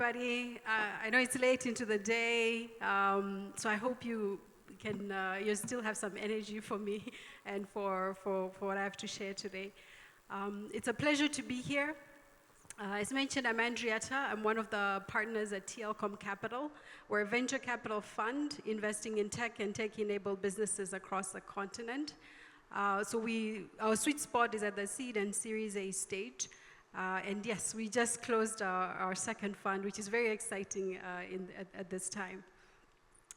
everybody. I know it's late into the day, so I hope you can you still have some energy for me and for what I have to share today. It's a pleasure to be here. As mentioned, I'm Andrietta. I'm one of the partners at TLCom Capital. We're a venture capital fund investing in tech and tech-enabled businesses across the continent. Our sweet spot is at the seed and Series A stage. And yes, we just closed our second fund, which is very exciting at this time.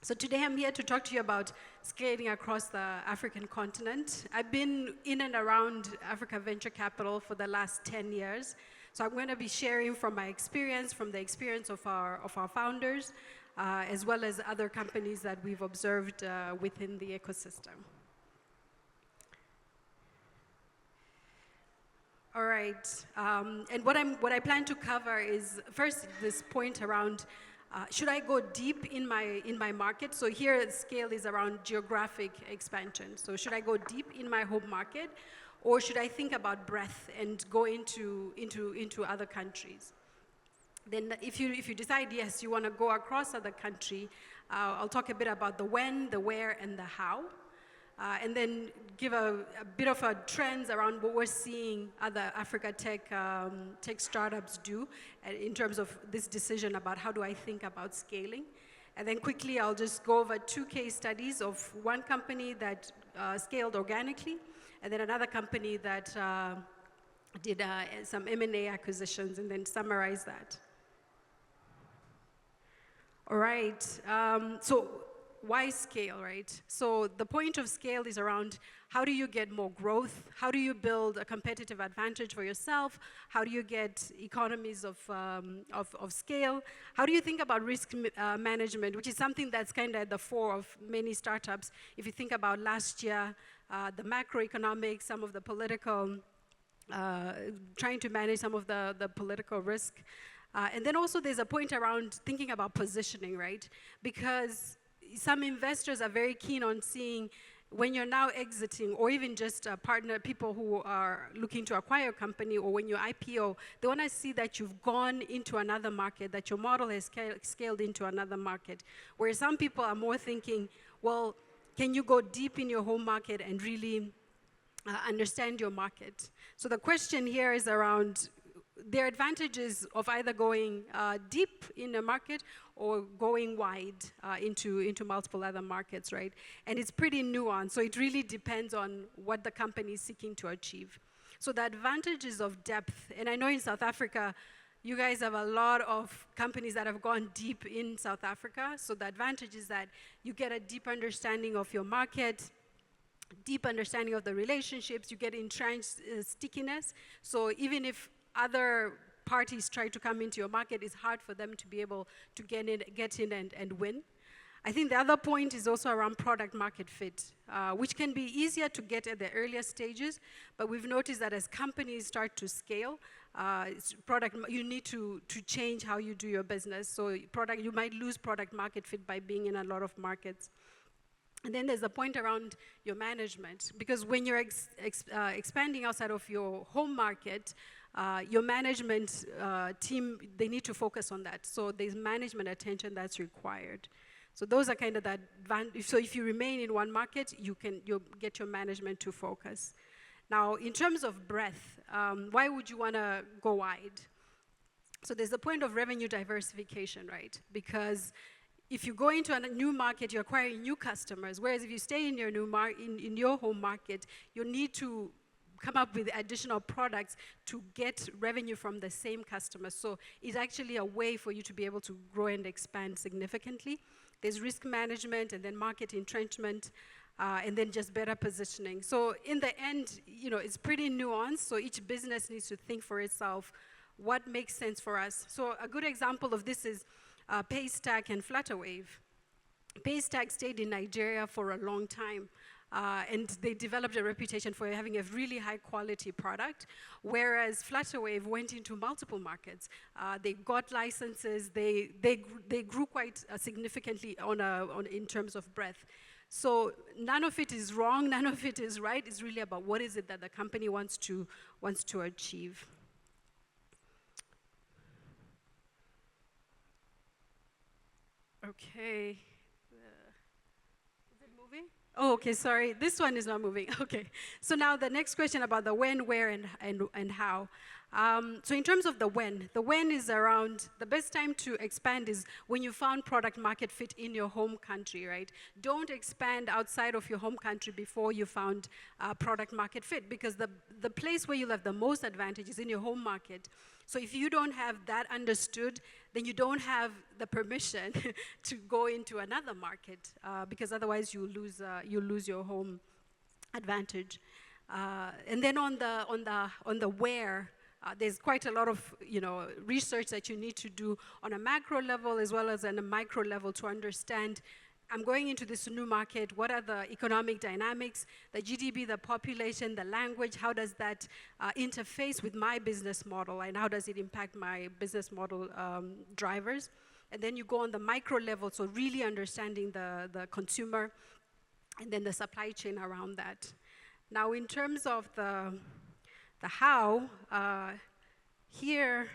So today I'm here to talk to you about scaling across the African continent. I've been in and around Africa Venture Capital for the last 10 years. So I'm going to be sharing from my experience, from the experience of our founders, as well as other companies that we've observed within the ecosystem. All right, and what I plan to cover is first this point around should I go deep in my market? So here scale is around geographic expansion. So should I go deep in my home market, or should I think about breadth and go into other countries? Then if you decide yes, you want to go across other country, I'll talk a bit about the when, the where, and the how. And then give a bit of a trends around what we're seeing other Africa tech startups do in terms of this decision about how do I think about scaling. And then quickly, I'll just go over 2 case studies of one company that scaled organically, and then another company that did some M&A acquisitions, and then summarize that. All right, so why scale, right? So the point of scale is around how do you get more growth? How do you build a competitive advantage for yourself? How do you get economies of scale? How do you think about risk management, which is something that's kind of at the fore of many startups? If you think about last year, the macroeconomics, some of the political, trying to manage some of the political risk. And then also there's a point around thinking about positioning, right? Because some investors are very keen on seeing when you're now exiting, or even just people who are looking to acquire a company, or when you IPO, they want to see that you've gone into another market, that your model has scaled into another market. Whereas some people are more thinking, well, can you go deep in your home market and really understand your market? So the question here is around there are advantages of either going deep in a market or going wide into multiple other markets, right? And it's pretty nuanced, so it really depends on what the company is seeking to achieve. So the advantages of depth, and I know in South Africa, you guys have a lot of companies that have gone deep in South Africa, so the advantage is that you get a deep understanding of your market, deep understanding of the relationships, you get entrenched stickiness, so even if other parties try to come into your market, it's hard for them to be able to get in and win. I think the other point is also around product market fit, which can be easier to get at the earlier stages, but we've noticed that as companies start to scale, you need to change how you do your business. So you might lose product market fit by being in a lot of markets. And then there's a point around your management, because when you're expanding outside of your home market, your management team, they need to focus on that. So there's management attention that's required. So those are kind of the advantage. So if you remain in one market, you'll get your management to focus. Now, in terms of breadth, why would you want to go wide? So there's the point of revenue diversification, right? Because if you go into a new market, you're acquiring new customers. Whereas if you stay in your in your home market, you need to come up with additional products to get revenue from the same customers. So it's actually a way for you to be able to grow and expand significantly. There's risk management, and then market entrenchment, and then just better positioning. So in the end, it's pretty nuanced. So each business needs to think for itself what makes sense for us. So a good example of this is Paystack and Flutterwave. Paystack stayed in Nigeria for a long time. And they developed a reputation for having a really high quality product, whereas Flutterwave went into multiple markets. They got licenses, they grew quite significantly in terms of breadth. So none of it is wrong, none of it is right. It's really about what is it that the company wants to achieve. Okay. Is it moving? Oh, okay, sorry. This one is not moving. Okay. So now the next question about the when, where, and how. So in terms of the when is around, the best time to expand is when you found product market fit in your home country, right? Don't expand outside of your home country before you found product market fit, because the place where you'll have the most advantage is in your home market. So if you don't have that understood, then you don't have the permission to go into another market, because otherwise you lose your home advantage. And then on the where, there's quite a lot of research that you need to do on a macro level as well as on a micro level to understand, I'm going into this new market, what are the economic dynamics, the GDP, the population, the language, how does that interface with my business model, and how does it impact my business model drivers? And then you go on the micro level, so really understanding the consumer, and then the supply chain around that. Now, in terms of the how, here,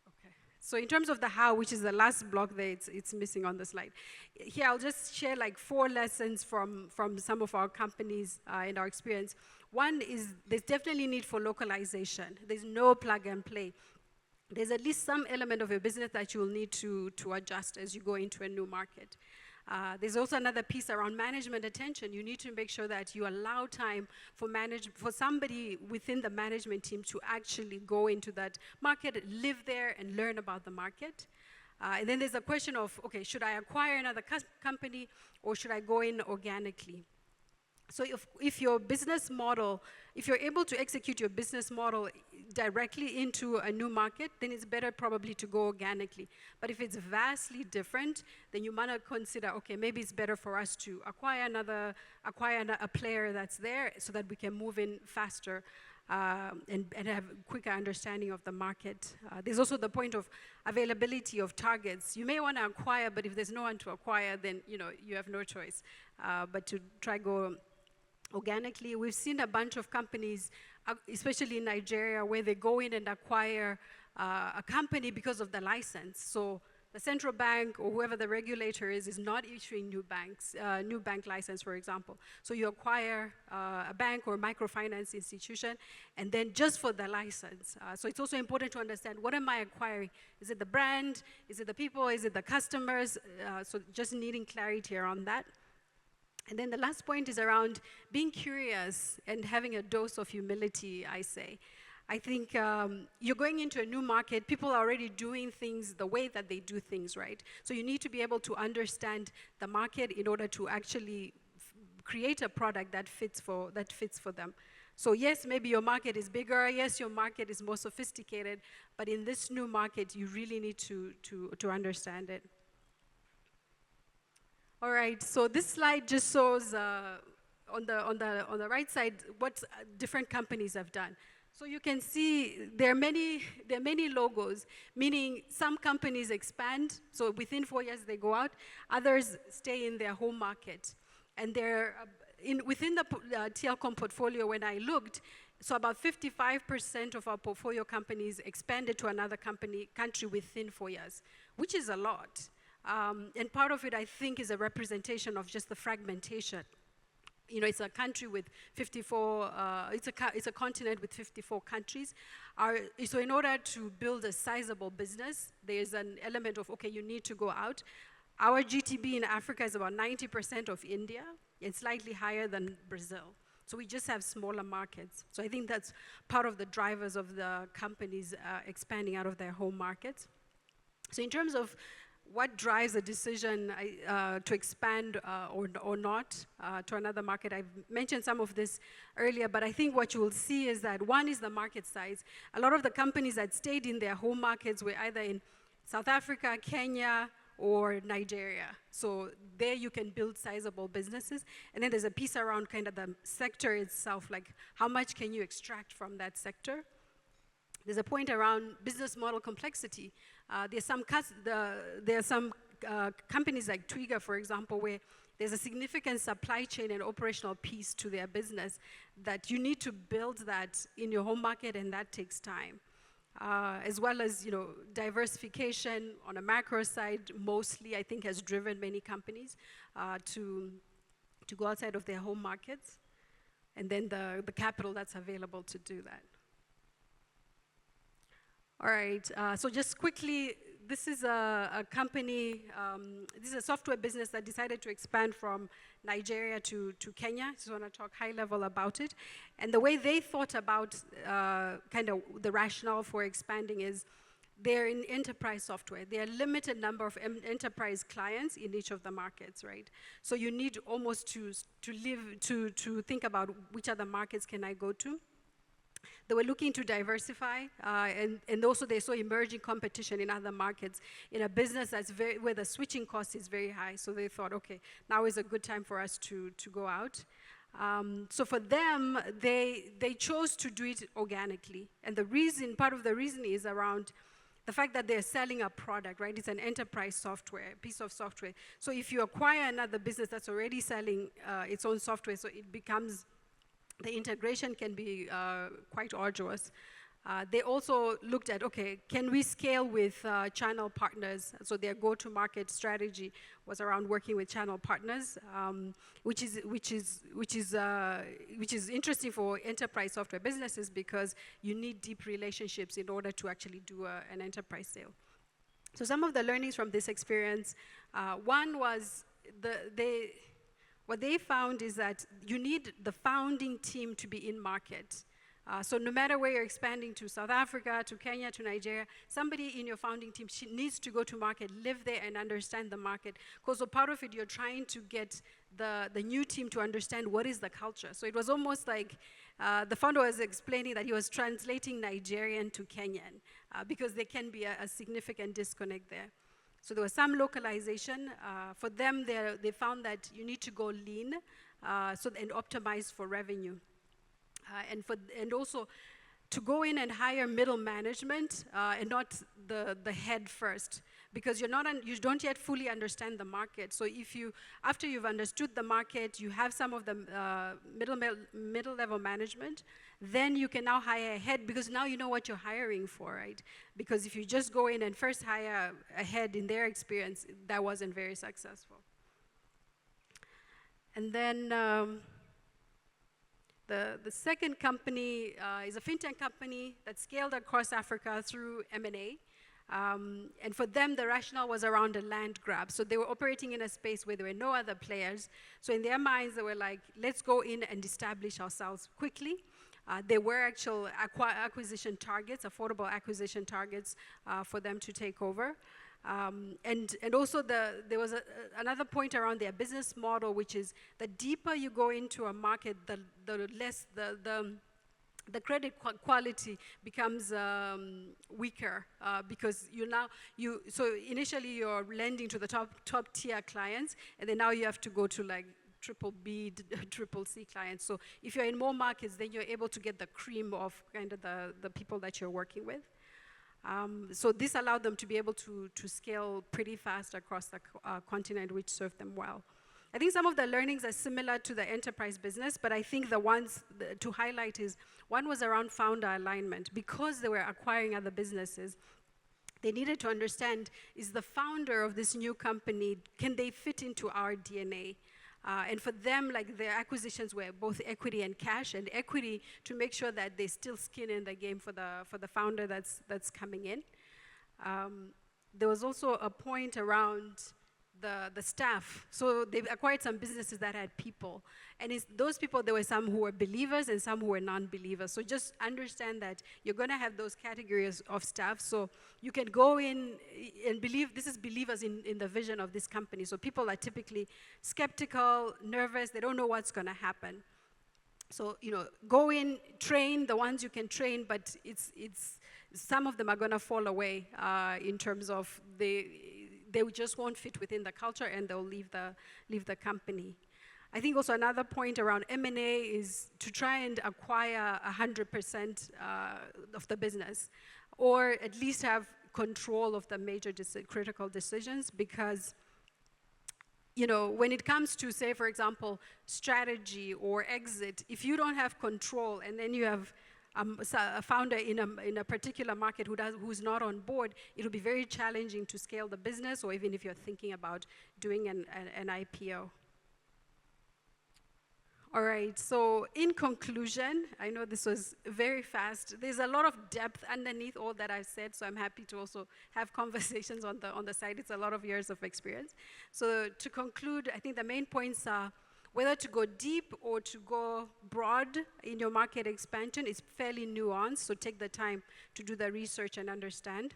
okay. So in terms of the how, which is the last block there, it's missing on the slide. Here, I'll just share like 4 lessons from some of our companies and our experience. One is there's definitely need for localization. There's no plug and play. There's at least some element of your business that you will need to adjust as you go into a new market. There's also another piece around management attention. You need to make sure that you allow time for somebody within the management team to actually go into that market, live there, and learn about the market. And then there's a question of, okay, should I acquire another company or should I go in organically? So if your business model, if you're able to execute your business model directly into a new market, then it's better probably to go organically. But if it's vastly different, then you might not consider, okay, maybe it's better for us to acquire a player that's there so that we can move in faster and have quicker understanding of the market. There's also the point of availability of targets. You may want to acquire, but if there's no one to acquire, then you have no choice but to try go organically. We've seen a bunch of companies, especially in Nigeria, where they go in and acquire a company because of the license. So the central bank or whoever the regulator is not issuing new bank license, for example. So you acquire a bank or microfinance institution, and then just for the license. So it's also important to understand, what am I acquiring? Is it the brand? Is it the people? Is it the customers? So just needing clarity around that. And then the last point is around being curious and having a dose of humility, I say. I think you're going into a new market, people are already doing things the way that they do things, right? So you need to be able to understand the market in order to actually create a product that fits for them. So yes, maybe your market is bigger, yes, your market is more sophisticated, but in this new market, you really need to understand it. All right, so this slide just shows on the right side what different companies have done. So you can see there are many logos, meaning some companies expand, so within 4 years they go out, others stay in their home market. And they're within the TLCom portfolio, when I looked, so about 55% of our portfolio companies expanded to another country within 4 years, which is a lot. And part of it, I think, is a representation of just the fragmentation. It's a country with 54, it's a continent with 54 countries. So in order to build a sizable business, there's an element of, okay, you need to go out. Our GTB in Africa is about 90% of India, and slightly higher than Brazil. So we just have smaller markets. So I think that's part of the drivers of the companies expanding out of their home markets. So in terms of what drives a decision to expand or not to another market? I've mentioned some of this earlier, but I think what you will see is that one is the market size. A lot of the companies that stayed in their home markets were either in South Africa, Kenya, or Nigeria. So there you can build sizable businesses. And then there's a piece around kind of the sector itself, like how much can you extract from that sector? There's a point around business model complexity. There's some companies like Twiga, for example, where there's a significant supply chain and operational piece to their business that you need to build that in your home market, and that takes time. as well as diversification on a macro side. Mostly, I think, has driven many companies to go outside of their home markets, and then the capital that's available to do that. All right, so just quickly, this is a company, this is a software business that decided to expand from Nigeria to Kenya. I just want to talk high level about it. And the way they thought about kind of the rationale for expanding is they're in enterprise software. There are a limited number of enterprise clients in each of the markets, right? So you need almost to think about which other markets can I go to. They were looking to diversify, and also they saw emerging competition in other markets in a business that's where the switching cost is very high. So they thought, okay, now is a good time for us to go out. So for them, they chose to do it organically. And part of the reason is around the fact that they're selling a product, right? It's an enterprise software, piece of software. So if you acquire another business that's already selling its own software, so it becomes, the integration can be quite arduous. They also looked at, okay, can we scale with channel partners? So their go-to-market strategy was around working with channel partners, which is interesting for enterprise software businesses because you need deep relationships in order to actually do an enterprise sale. So some of the learnings from this experience, one was what they found is that you need the founding team to be in market. So no matter where you're expanding to South Africa, to Kenya, to Nigeria, somebody in your founding team needs to go to market, live there and understand the market. Because so part of it, you're trying to get the new team to understand what is the culture. So it was almost like the founder was explaining that he was translating Nigerian to Kenyan because there can be a significant disconnect there. So there was some localization. For them, they found that you need to go lean and optimize for revenue. And also to go in and hire middle management and not the head first, because you don't yet fully understand the market. So after you've understood the market, you have some of the middle level management, then you can now hire a head because now you know what you're hiring for, right? Because if you just go in and first hire a head, in their experience, that wasn't very successful. And then the second company is a fintech company that scaled across Africa through M&A. And for them, the rationale was around a land grab. So they were operating in a space where there were no other players. So in their minds, they were like, let's go in and establish ourselves quickly. There were actual acquisition targets, affordable acquisition targets for them to take over. And also there was another point around their business model, which is the deeper you go into a market, the less the credit quality becomes weaker because so initially you're lending to the top tier clients, and then now you have to go to like triple B, triple C clients. So if you're in more markets, then you're able to get the cream of kind of the people that you're working with. So this allowed them to be able to scale pretty fast across the continent, which served them well. I think some of the learnings are similar to the enterprise business, but I think the ones to highlight is, one was around founder alignment. Because they were acquiring other businesses, they needed to understand, is the founder of this new company, can they fit into our DNA? And for them, like, their acquisitions were both equity and cash, and equity to make sure that they still skin in the game for the founder that's coming in. There was also a point around the staff. So they acquired some businesses that had people. And those people, there were some who were believers and some who were non-believers. So just understand that you're going to have those categories of staff. So you can go in and believe, this is believers in the vision of this company. So people are typically skeptical, nervous, they don't know what's going to happen. So, go in, train the ones you can train, but some of them are going to fall away in terms of they just won't fit within the culture and they'll leave the company. I think also another point around M&A is to try and acquire 100% of the business, or at least have control of the major critical decisions, because when it comes to, say, for example, strategy or exit, if you don't have control and then you have a founder in a particular market who's not on board, it will be very challenging to scale the business, or even if you're thinking about doing an IPO. All right, so in conclusion, I know this was very fast. There's a lot of depth underneath all that I've said, so I'm happy to also have conversations on the side. It's a lot of years of experience. So to conclude, I think the main points are whether to go deep or to go broad in your market expansion is fairly nuanced, so take the time to do the research and understand.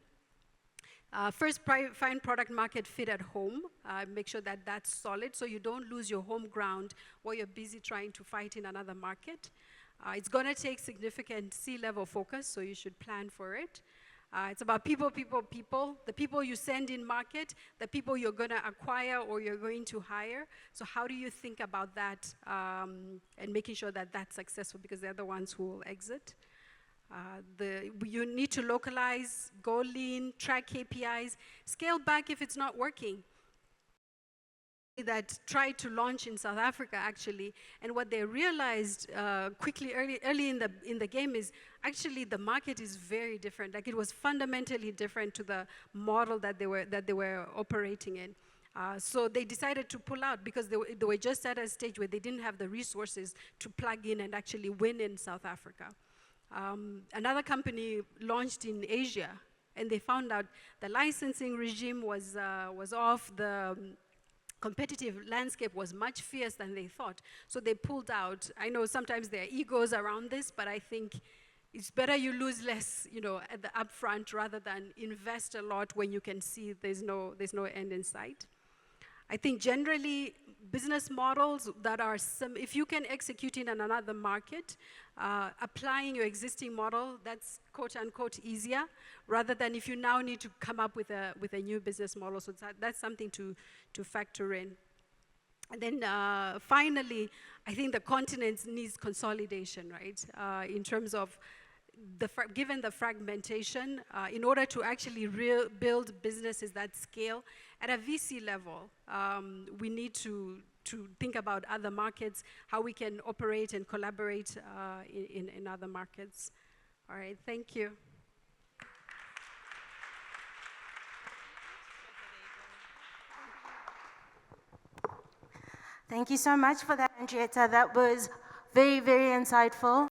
First, find product market fit at home. Make sure that that's solid so you don't lose your home ground while you're busy trying to fight in another market. It's going to take significant C-level focus, so you should plan for it. It's about people, people, people. The people you send in market, the people you're going to acquire or you're going to hire. So how do you think about that and making sure that that's successful, because they're the ones who will exit. You need to localize, go lean, track KPIs, scale back if it's not working. That tried to launch in South Africa actually, and what they realized quickly early in the game is actually the market is very different. Like, it was fundamentally different to the model that they were operating in. So they decided to pull out because they were just at a stage where they didn't have the resources to plug in and actually win in South Africa. Another company launched in Asia, and they found out the licensing regime was off. The competitive landscape was much fierce than they thought. So they pulled out. I know sometimes there are egos around this, but I think it's better you lose less, at the upfront rather than invest a lot when you can see there's no end in sight. I think generally business models that are if you can execute in another market, applying your existing model, that's quote unquote easier, rather than if you now need to come up with a new business model. So that's something to factor in. And then finally, I think the continent needs consolidation, right? In terms of given the fragmentation, in order to actually build businesses that scale at a VC level, we need to think about other markets, how we can operate and collaborate in other markets. All right, thank you. Thank you so much for that, Henrietta. That was very, very insightful.